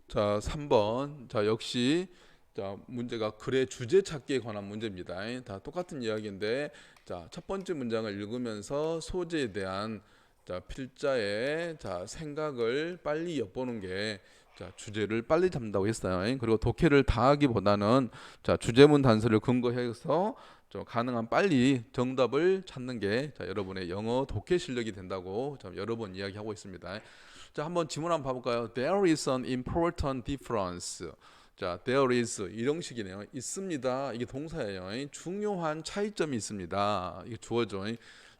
자, 3번. 자, 역시 자, 문제가 글의 주제 찾기에 관한 문제입니다. 다 똑같은 이야기인데 자, 첫 번째 문장을 읽으면서 소재에 대한 자, 필자의 자, 생각을 빨리 엿보는 게 자, 주제를 빨리 잡는다고 했어요. 그리고 독해를 다 하기보다는 자, 주제문 단서를 근거해서 좀 가능한 빨리 정답을 찾는 게 자, 여러분의 영어 독해 실력이 된다고 좀 여러 번 이야기하고 있습니다. 자, 한번 지문 한번 봐볼까요? There is an important difference. 자, there is 이 형식이네요. 있습니다. 이게 동사예요. 중요한 차이점이 있습니다. 이게 주어죠.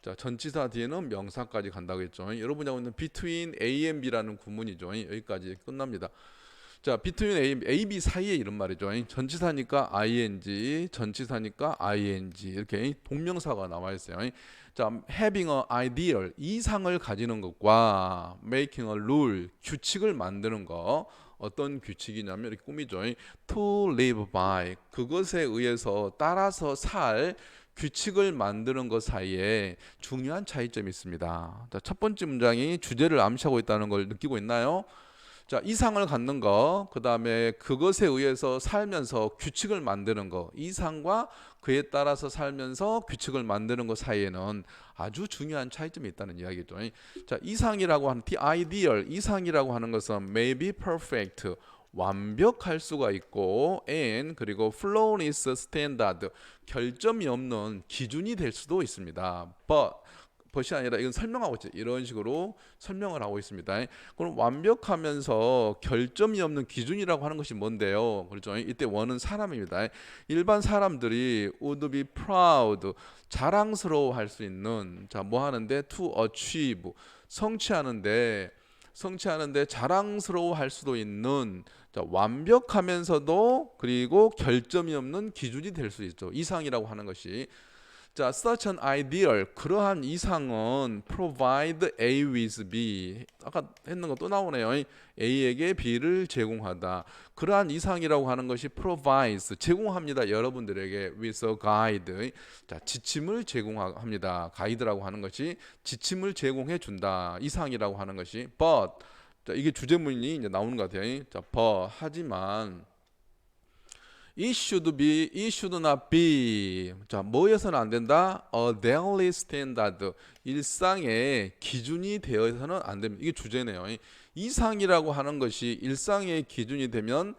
자, 전치사 뒤에는 명사까지 간다고 했죠. 여러분이 하고 있는 between A and B라는 구문이죠. 여기까지 끝납니다. 자, between A, B 사이에 이런 말이죠. 전치사니까 ing, 전치사니까 ing 이렇게 동명사가 나와 있어요. 자, having a ideal 이상을 가지는 것과 making a rule 규칙을 만드는 거 어떤 규칙이냐면 이렇게 꾸미죠. To live by 그것에 의해서 따라서 살 규칙을 만드는 것 사이에 중요한 차이점이 있습니다. 자, 첫 번째 문장이 주제를 암시하고 있다는 걸 느끼고 있나요? 자, 이상을 갖는 거, 그 다음에 그것에 의해서 살면서 규칙을 만드는 거, 이상과 그에 따라서 살면서 규칙을 만드는 것 사이에는 아주 중요한 차이점이 있다는 이야기죠. 자, 이상이라고 하는 the ideal, 이상이라고 하는 것은 may be perfect, 완벽할 수가 있고, and 그리고 flawless standard, 결점이 없는 기준이 될 수도 있습니다. But이 아니라 이건 설명하고 있죠. 이런 식으로 설명을 하고 있습니다. 그럼 완벽하면서 결점이 없는 기준이라고 하는 것이 뭔데요? 그렇죠. 이때 원은 사람입니다. 일반 사람들이 would be proud, 자랑스러워할 수 있는 자, 뭐 하는데 to achieve, 성취하는데 자랑스러워할 수도 있는 자, 완벽하면서도 그리고 결점이 없는 기준이 될 수 있죠. 이상이라고 하는 것이 자, such an ideal 그러한 이상은 provide A with B 아까 했는 거 또 나오네요. A에게 B를 제공하다. 그러한 이상이라고 하는 것이 provides 제공합니다. 여러분들에게 with a guide 자, 지침을 제공합니다. 가이드라고 하는 것이 지침을 제공해 준다. 이상이라고 하는 것이 but 자, 이게 주제문이 이제 나오는 것 같아요. 자, but 하지만 It should be, it should not be. 자, 뭐여서는 안 된다? A daily standard. 일상의 기준이 되어서는 안 됩니다. 이게 주제네요. 이상이라고 하는 것이 일상의 기준이 되면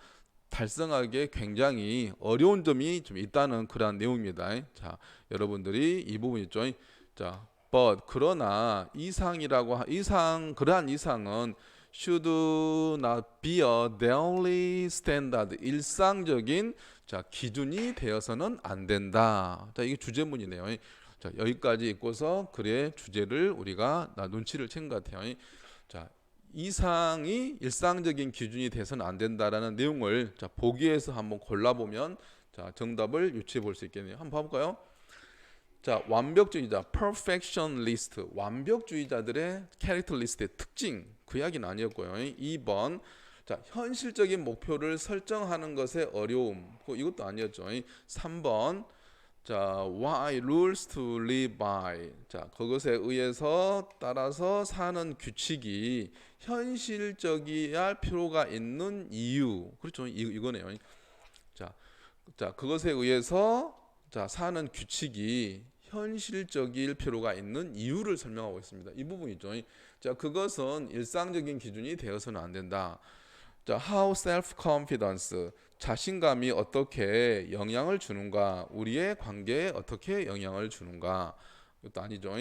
달성하기에 굉장히 어려운 점이 좀 있다는 그러한 내용입니다. 자, 여러분들이 이 부분 있죠. 자, but 그러나 그러한 이상은 should not be a daily standard. 일상적인 자, 기준이 되어서는 안 된다. 자, 이게 주제문이네요. 자, 여기까지 읽고서 글의 주제를 우리가 눈치를 챈 것 같아요. 자, 이상이 일상적인 기준이 돼서는 안 된다라는 내용을 자, 보기에서 한번 골라보면 자, 정답을 유추해 볼 수 있겠네요. 한번 봐볼까요? 자, 완벽주의자, perfectionist, 완벽주의자들의 캐릭터리스트의 특징, 그 이야기는 아니었고요. 2번, 자, 현실적인 목표를 설정하는 것의 어려움, 이것도 아니었죠. 3번, 자, why rules to live by, 자, 그것에 의해서 따라서 사는 규칙이 현실적이어야 할 필요가 있는 이유, 그렇죠. 이거네요. 자, 그것에 의해서 자, 사는 규칙이 현실적일 필요가 있는 이유를 설명하고 있습니다. 이 부분이죠. 자, 그것은 일상적인 기준이 되어서는 안 된다. 자, how self-confidence, 자신감이 어떻게 영향을 주는가, 우리의 관계에 어떻게 영향을 주는가. 이것도 아니죠.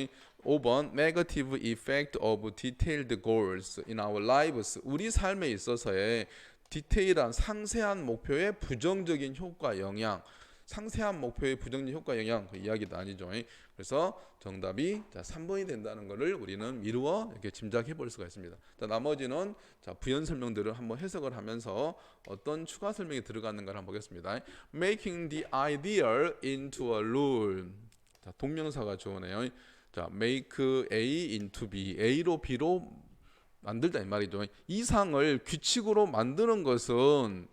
5번, negative effect of detailed goals in our lives, 우리 삶에 있어서의 디테일한 상세한 목표의 부정적인 효과 영향, 상세한 목표의 부정적 효과 영향 그 이야기도 아니죠. 그래서 정답이 자, 3번이 된다는 것을 우리는 미루어 이렇게 짐작해 볼 수가 있습니다. 자, 나머지는 자, 부연 설명들을 한번 해석을 하면서 어떤 추가 설명이 들어가는가를 한번 보겠습니다. Making the ideal into a rule. 자, 동명사가 좋으네요. 자, make A into B. A로 B로 만들다 이 말이죠. 이상을 규칙으로 만드는 것은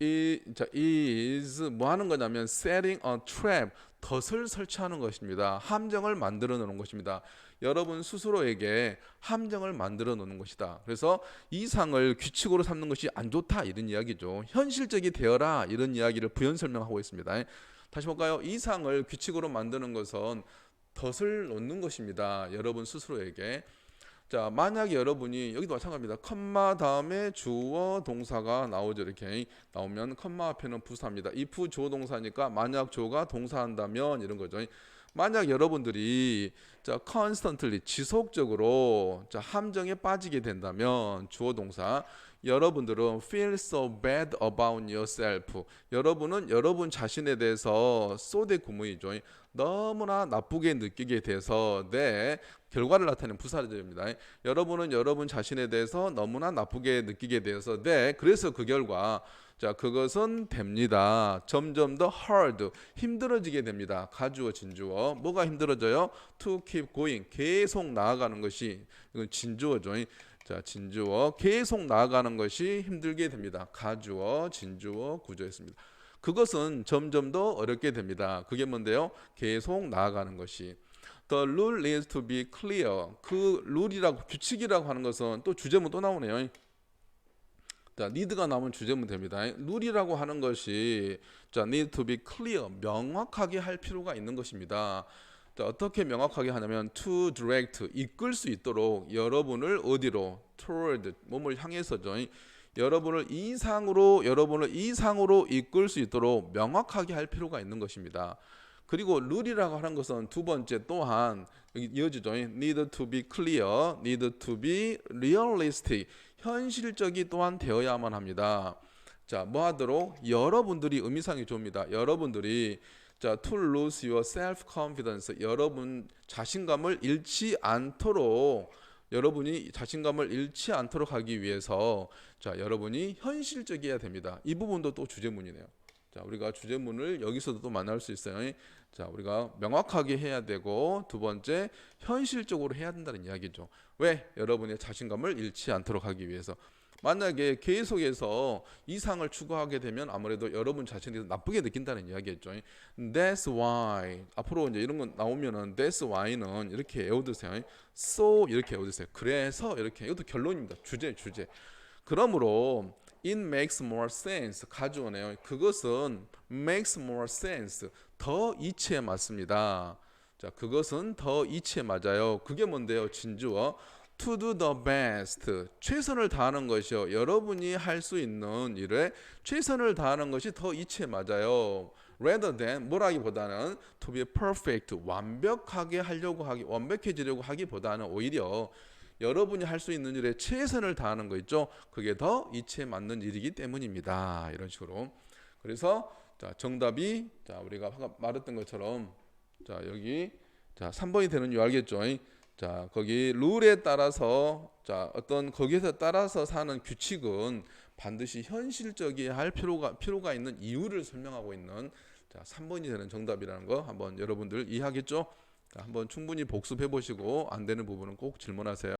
is 뭐 하는 거냐면 setting a trap, 덫을 설치하는 것입니다. 함정을 만들어 놓는 것입니다. 여러분 스스로에게 함정을 만들어 놓는 것이다. 그래서 이상을 규칙으로 삼는 것이 안 좋다 이런 이야기죠. 현실적이 되어라 이런 이야기를 부연 설명하고 있습니다. 다시 볼까요? 이상을 규칙으로 만드는 것은 덫을 놓는 것입니다. 여러분 스스로에게. 자, 만약 여러분이 여기도 마찬가지입니다. 컴마 다음에 주어 동사가 나오죠. 이렇게 나오면 컴마 앞에는 부사입니다. if 주어 동사니까 만약 주어가 동사한다면 이런 거죠. 만약 여러분들이 자, constantly 지속적으로 자, 함정에 빠지게 된다면 주어 동사 여러분들은 feel so bad about yourself. 여러분은 여러분 자신에 대해서 소대 구문이죠. 너무나 나쁘게 느끼게 돼서 내 결과를 나타내는 부사절입니다. 여러분은 여러분 자신에 대해서 너무나 나쁘게 느끼게 돼서 그래서 그 결과 자 그것은 됩니다. 점점 더 hard 힘들어지게 됩니다. 가주어 진주어 뭐가 힘들어져요? To keep going 계속 나아가는 것이 이건 진주어죠. 자 진주어 계속 나아가는 것이 힘들게 됩니다. 가주어 진주어 구조였습니다. 그것은 점점 더 어렵게 됩니다. 그게 뭔데요? 계속 나아가는 것이. The rule needs to be clear. 그 룰이라고 규칙이라고 하는 것은 또 주제문 또 나오네요. 자, need가 나오면 주제문 됩니다. 룰이라고 하는 것이 자, need to be clear. 명확하게 할 필요가 있는 것입니다. 자, 어떻게 명확하게 하냐면 to direct 이끌 수 있도록 여러분을 어디로 toward 몸을 향해서죠. 여러분을 이상으로 이끌 수 있도록 명확하게 할 필요가 있는 것입니다. 그리고 룰이라고 하는 것은 두 번째 또한 이어지죠. need to be clear, need to be realistic. 현실적이 또한 되어야만 합니다. 자, 뭐 하도록? 여러분들이 의미상이 줍니다. 여러분들이 자, to lose your self confidence. 여러분 자신감을 잃지 않도록 여러분이 자신감을 잃지 않도록 하기 위해서 자, 여러분이 현실적이어야 됩니다. 이 부분도 또 주제문이네요. 자, 우리가 주제문을 여기서도 또 만날 수 있어요. 자, 우리가 명확하게 해야 되고 두 번째 현실적으로 해야 된다는 이야기죠. 왜? 여러분의 자신감을 잃지 않도록 하기 위해서. 만약에 계속해서 이상을 추구하게 되면 아무래도 여러분 자신이 나쁘게 느낀다는 이야기겠죠. That's why 앞으로 이제 이런 거 나오면은 That's why는 이렇게 외워두세요. So 이렇게 외워두세요. 그래서 이렇게 이것도 결론입니다. 주제. 그러므로 it makes more sense 가져오네요. 그것은 makes more sense 더 이치에 맞습니다. 자, 그것은 더 이치에 맞아요. 그게 뭔데요? 진주어 to do the best 최선을 다하는 것이요. 여러분이 할 수 있는 일에 최선을 다하는 것이 더 이치에 맞아요. rather than 뭐라기보다는 to be perfect 완벽해지려고 하기보다는 오히려 여러분이 할 수 있는 일에 최선을 다하는 거 있죠. 그게 더 이치에 맞는 일이기 때문입니다. 이런 식으로. 그래서 자, 정답이 자, 우리가 말했던 것처럼 자, 여기 자, 3번이 되는 줄 알겠죠. 자, 거기 룰에 따라서 자, 어떤 거기에서 따라서 사는 규칙은 반드시 현실적이어야 할 필요가 있는 이유를 설명하고 있는 자, 3번이 되는 정답이라는 거 한번 여러분들 이해하겠죠? 자, 한번 충분히 복습해 보시고 안 되는 부분은 꼭 질문하세요.